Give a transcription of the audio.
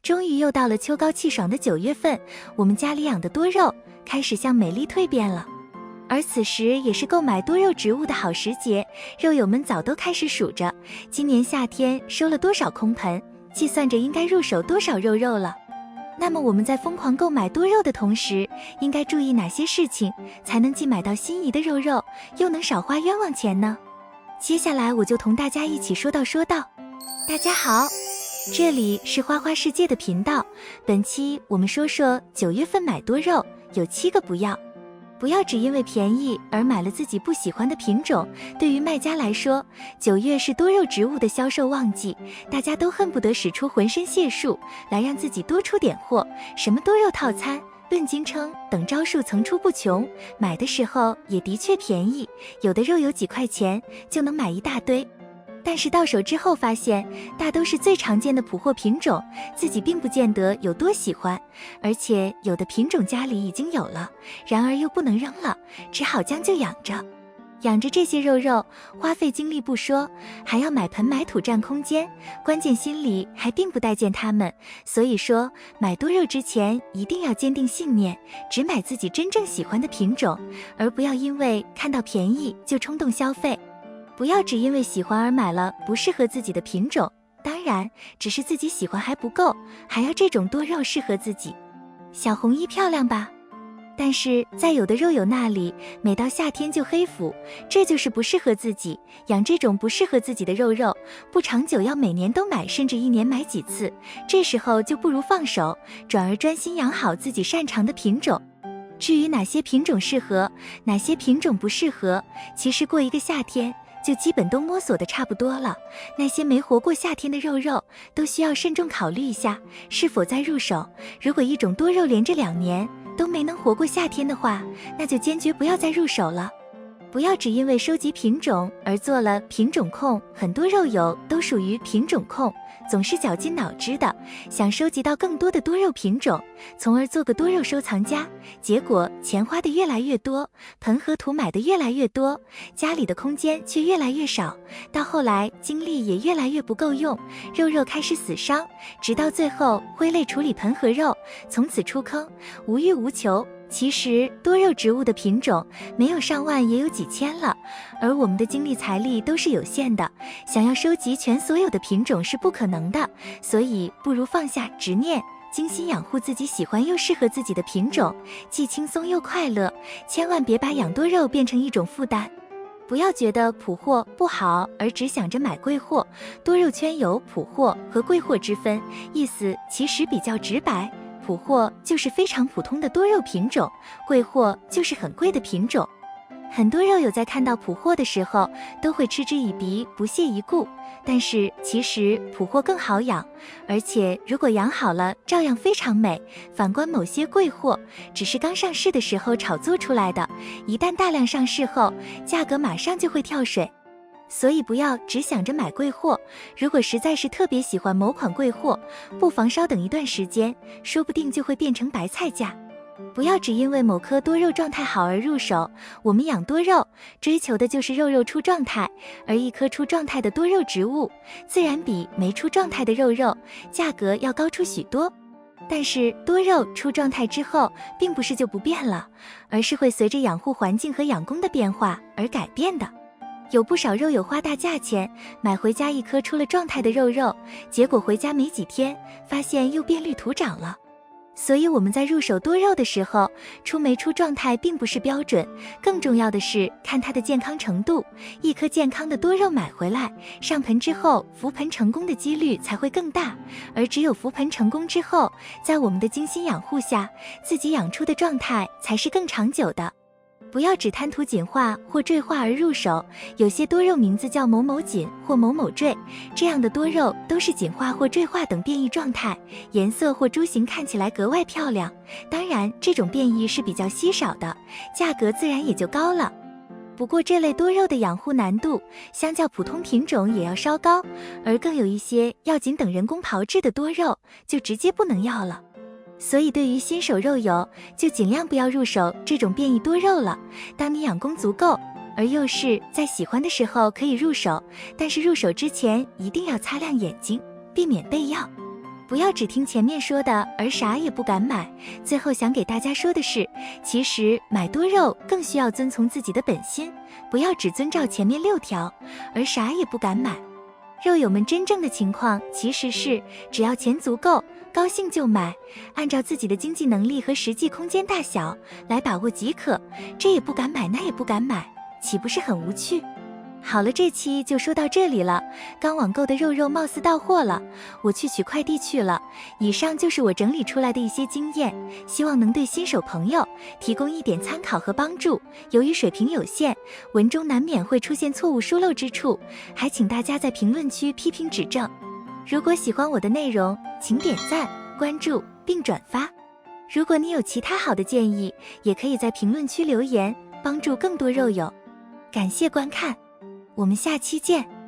终于又到了秋高气爽的9月份，我们家里养的多肉开始向美丽蜕变了。而此时也是购买多肉植物的好时节，肉友们早都开始数着今年夏天收了多少空盆，计算着应该入手多少肉了。那么我们在疯狂购买多肉的同时，应该注意哪些事情，才能既买到心仪的肉，又能少花冤枉钱呢？接下来我就同大家一起说道。大家好，这里是花花世界的频道，本期我们说说9月份买多肉有7个不要。不要只因为便宜而买了自己不喜欢的品种。对于卖家来说，9月是多肉植物的销售旺季，大家都恨不得使出浑身解数来让自己多出点货，什么多肉套餐、论斤称等招数层出不穷，买的时候也的确便宜，有的肉有几块钱就能买一大堆。但是到手之后发现，大都是最常见的普货品种，自己并不见得有多喜欢，而且有的品种家里已经有了，然而又不能扔了，只好将就养着。养着这些肉，花费精力不说，还要买盆买土占空间，关键心里还并不待见它们。所以说，买多肉之前一定要坚定信念，只买自己真正喜欢的品种，而不要因为看到便宜就冲动消费。不要只因为喜欢而买了不适合自己的品种，当然只是自己喜欢还不够，还要这种多肉适合自己。小红衣漂亮吧？但是在有的肉友那里，每到夏天就黑腐，这就是不适合自己。养这种不适合自己的肉，不长久，要每年都买，甚至1年买几次，这时候就不如放手，转而专心养好自己擅长的品种。至于哪些品种适合，哪些品种不适合，其实过一个夏天就基本都摸索的差不多了。那些没活过夏天的肉都需要慎重考虑一下是否再入手。如果一种多肉连着2年都没能活过夏天的话，那就坚决不要再入手了。不要只因为收集品种而做了品种控，很多肉友都属于品种控，总是绞尽脑汁的想收集到更多的多肉品种，从而做个多肉收藏家，结果钱花的越来越多，盆和土买的越来越多，家里的空间却越来越少，到后来精力也越来越不够用，肉开始死伤，直到最后挥泪处理盆和肉，从此出坑，无欲无求。其实多肉植物的品种没有上万也有几千了，而我们的精力财力都是有限的，想要收集全所有的品种是不可能的，所以不如放下执念，精心养护自己喜欢又适合自己的品种，既轻松又快乐。千万别把养多肉变成一种负担。不要觉得普货不好而只想着买贵货，多肉圈有普货和贵货之分，意思其实比较直白，普货就是非常普通的多肉品种，贵货就是很贵的品种。很多肉友在看到普货的时候都会嗤之以鼻，不屑一顾，但是其实普货更好养，而且如果养好了照样非常美。反观某些贵货，只是刚上市的时候炒作出来的，一旦大量上市后，价格马上就会跳水。所以不要只想着买贵货，如果实在是特别喜欢某款贵货，不妨稍等一段时间，说不定就会变成白菜价。不要只因为某颗多肉状态好而入手，我们养多肉追求的就是肉出状态，而一颗出状态的多肉植物自然比没出状态的肉价格要高出许多。但是多肉出状态之后并不是就不变了，而是会随着养护环境和养工的变化而改变的。有不少肉友花大价钱买回家一颗出了状态的肉，结果回家没几天发现又变绿土长了。所以我们在入手多肉的时候，出没出状态并不是标准，更重要的是看它的健康程度。一颗健康的多肉买回来，上盆之后浮盆成功的几率才会更大，而只有浮盆成功之后，在我们的精心养护下，自己养出的状态才是更长久的。不要只贪图锦化或缀化而入手，有些多肉名字叫某某锦或某某缀，这样的多肉都是锦化或缀化等变异状态，颜色或株型看起来格外漂亮。当然，这种变异是比较稀少的，价格自然也就高了。不过这类多肉的养护难度相较普通品种也要稍高，而更有一些要紧等人工炮制的多肉就直接不能要了。所以对于新手肉友，就尽量不要入手这种变异多肉了。当你养工足够，而又是在喜欢的时候可以入手，但是入手之前一定要擦亮眼睛，避免备药。不要只听前面说的而啥也不敢买。最后想给大家说的是，其实买多肉更需要遵从自己的本心，不要只遵照前面6条，而啥也不敢买。肉友们真正的情况其实是，只要钱足够，高兴就买，按照自己的经济能力和实际空间大小来把握即可，这也不敢买，那也不敢买，岂不是很无趣？好了，这期就说到这里了。刚网购的肉貌似到货了，我去取快递去了。以上就是我整理出来的一些经验，希望能对新手朋友提供一点参考和帮助。由于水平有限，文中难免会出现错误疏漏之处，还请大家在评论区批评指正。如果喜欢我的内容，请点赞、关注并转发。如果你有其他好的建议，也可以在评论区留言，帮助更多肉友。感谢观看，我们下期见。